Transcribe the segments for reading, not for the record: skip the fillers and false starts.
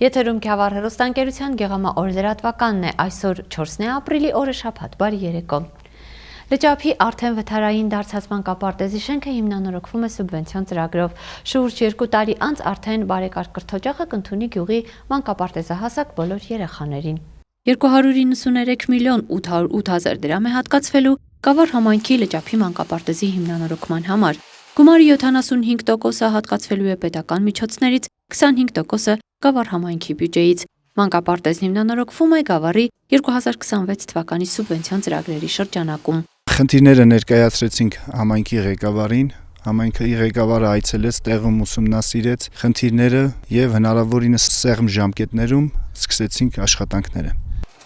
Եթերում Քյավառ հեռուստաընկերության գեղամա օր լրատվականն է, այսօր 4 ապրիլի օրը շաբաթ, բարի երեկո։ Լճափի արդեն վթարային դարձած մանկապարտեզի շենքը հիմնանորոգվում է սուբվենցիոն ծրագրով։ Շուրջ 2 տարի անց արդեն բարեկարգ կրթօջախը կընդունի գյուղի մանկապարտեզահասակ բոլոր երեխաներին։ 293 միլիոն 808 հազար դրամ է հատկացվելու Գավառ համայնքի Լճափի մանկապարտեզի հիմնանորոգման համար։ Գումարի 75%-ը հատկացվելու է պետական միջոցներից, 25%-ը Գավառ համայնքի բյուջեից։ Մանկապարտեզն հիմնանորոգվում է Գավառի 2026 թվականի սուբվենցիոն ծրագրերի շրջանակում։ Խնդիրները ներկայացրեցինք համայնքի ղեկավարին, համայնքի ղեկավարը այցելեց, տեղում ուսումնասիրեց խնդիրները եւ հնարավորինս սեղմ ժամկետներում սկսեցինք աշխատանքները։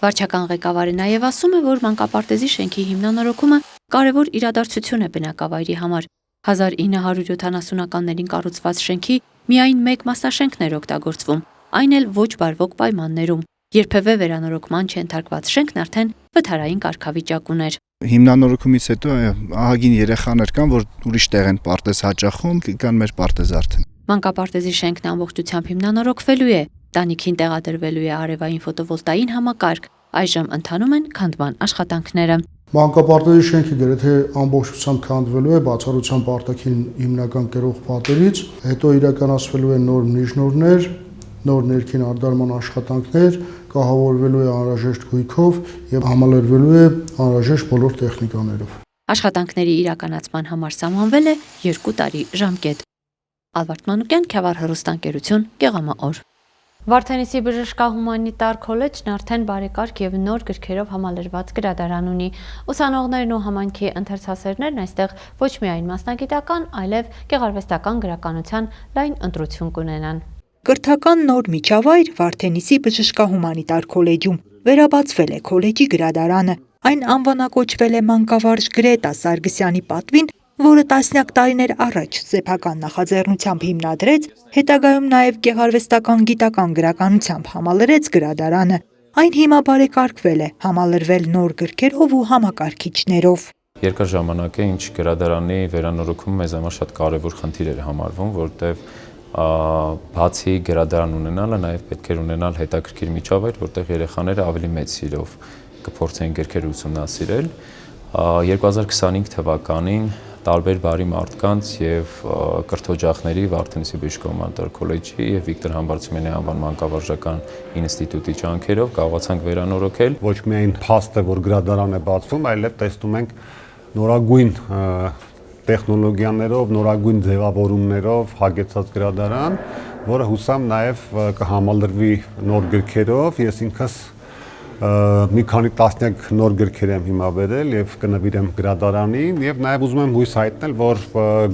Վարչական ղեկավարը նաև ասում է, որ մանկապարտեզի շենքի հիմնանորոգումը կարևոր իրադարձություն է բնակավայրի համար։ 1970-ականներին կառուցված շենքի միայն մեկ մասնաշենքն էր օգտագործվում, այն էլ ոչ բարվոք պայմաններում։ Երբևէ վերանորոգման չընթարկված շենքն արդեն վթարային կարգավիճակ ուներ։ Հիմնանորոգումից հետո ահագին երեխաներ կան, որ ուրիշ տեղ են պարտեզ հաճախում, կան մեր պարտեզ արդեն։ Մանկապարտեզի շենքն ամբողջությամբ հիմնանորոգվելու է, տանիքին տեղադրվելու է արևային ֆոտովոլտային համակարգ, այժմ ընթանում են քանդման աշխատանքները։ Մանկապարտեզի շենքը գրեթե ամբողջությամբ քանդվելու է բացառությամբ արտաքին հիմնական կերող պատերից, հետո իրականացվելու են նոր նիժնորներ, նոր ներքին արտադրման աշխատանքներ, կահավորվելու է անհրաժեշտ գույքով եւ համալրվելու է անհրաժեշտ բոլոր տեխնիկաներով։ Աշխատանքների իրականացման համար սահմանվել է 2 տարի ժամկետ։ Ալբերտ Մանուկյան, Քյավառ հեռուստաընկերություն, Գեղամա օր։ Վարդենիսի բժշկահումանիտար քոլեջն արդեն բարեկարգ եւ նոր գրքերով համալրված գրադարան ունի։ Ուսանողներն ու համայնքի ընթերցասերներն այստեղ ոչ միայն մասնագիտական, այլև գեղարվեստական գրականության լայն ընտրություն կունենան։ Կրթական նոր միջավայր Վարդենիսի բժշկահումանիտար քոլեջում վերաբացվել է քոլեջի գրադարանը։ Այն անվանակոչվել է մանկավարժ Գրետա Սարգսյանի պատվին, որը տասնյակ տարիներ առաջ սեփական նախաձեռնությամբ հիմնադրեց, հետագայում նաև գեղարվեստական գիտական գրականությամբ համալրեց գրադարանը։ Այն հիմա բարեկարգվել է, համալրվել նոր գրքերով ու համակարգիչներով։ Երկար ժամանակ է, ինչ գրադարանի վերանորոգումը մեզ համար շատ կարևոր խնդիր էր համարվում, որտեղ բացի գրադարան ունենալը նաև պետք էր ունենալ հետաքրքիր միջավայր, որտեղ երեխաները ավելի մեծ սիրով կփորձեին գրքեր ուսումնասիրել։ 2025 թվականին տարբեր բարի մարդկանց եւ կրթօջախների Վարդենիսի բժշկահումանիտար քոլեջի եւ Վիկտոր Համբարձումյանի անվան մանկավարժական ինստիտուտի ջանքերով կարողացանք վերանորոգել ոչ միայն փաստը, որ գրադարան է բացվում, այլև տեսնում ենք նորագույն տեխնոլոգիաներով, նորագույն ձևավորումներով հագեցած գրադարան, որը հուսամ նաև կհամալրվի նոր գրքերով։ Ես ինքս մի քանի տասնյակ նոր գրքեր եմ հիմա բերել եւ կնվիրեմ գրադարանին եւ նաեւ ուզում եմ հույս հայտնել, որ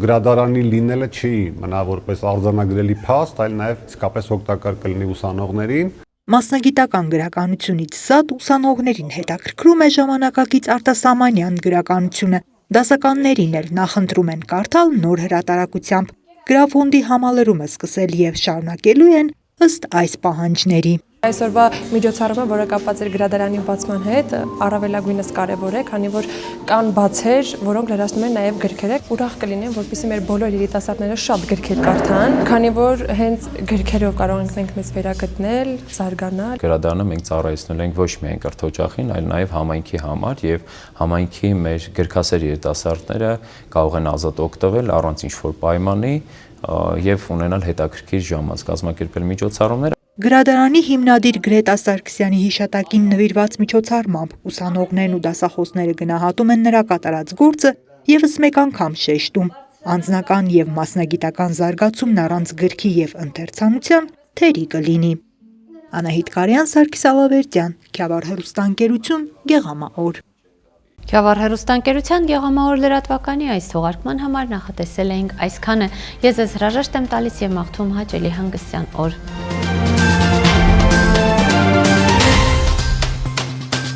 գրադարանի լինելը չի մնա որպես արձանագրելի փաստ, այլ նաեւ իսկապես օգտակար կլինի ուսանողներին։ Մասնագիտական գրականությունից զատ ուսանողներին հետաքրքրում է ժամանակակից արտասահմանյան գրականությունը։ Դասականներին էլ նախընտրում են կարդալ նոր հրատարակությամբ։ Գրաֆոնդի համալրումը սկսել եւ շարունակելու են ըստ այս պահանջների։ Այսօրվա միջոցառումը, որը կապված էր գրադարանի բացման հետ, առավելագույնս կարևոր է, քանի որ կան բացեր, որոնք լրացնում են նաև գրքերը, ուրախ կլինեն, որպեսզի մեր բոլոր երիտասարդները շատ գրքեր կարդան, քանի որ հենց գրքերով կարող ենք մեզ վերագտնել, զարգանալ։ Գրադարանը մենք ծառայեցնել ենք ոչ միայն կրթօջախին, այլ նաև համայնքի համար եւ համայնքի մեր գրքասեր երիտասարդները կարող են ազատ օգտվել առանց ինչ-որ պայմանի եւ ունենալ հետաքրքիր ժամանց, կազմակերպել միջոցառումներ։ Գրադարանի հիմնադիր Գրետա Սարգսյանի հիշատակին նվիրված միջոցառմամբ ուսանողներն ու դասախոսները գնահատում են նրա կատարած գործը եւս մեկ անգամ շեշտում. անձնական եւ մասնագիտական զարգացումն առանց գրքի եւ ընթերցանության թերի կլինի։ Անահիտ Կարյան, Սարգիս Ալավերդյան, Քյավառ հեռուստաընկերություն, Գեղամա օր։ Քյավառ հեռուստաընկերության Գեղամա օր լրատվականի այս թողարկման համար նախատեսել էինք այսքանը։ Ես ձեզ հրաժեշտ եմ տալիս եւ մաղթում հաճելի հանգստյան օր։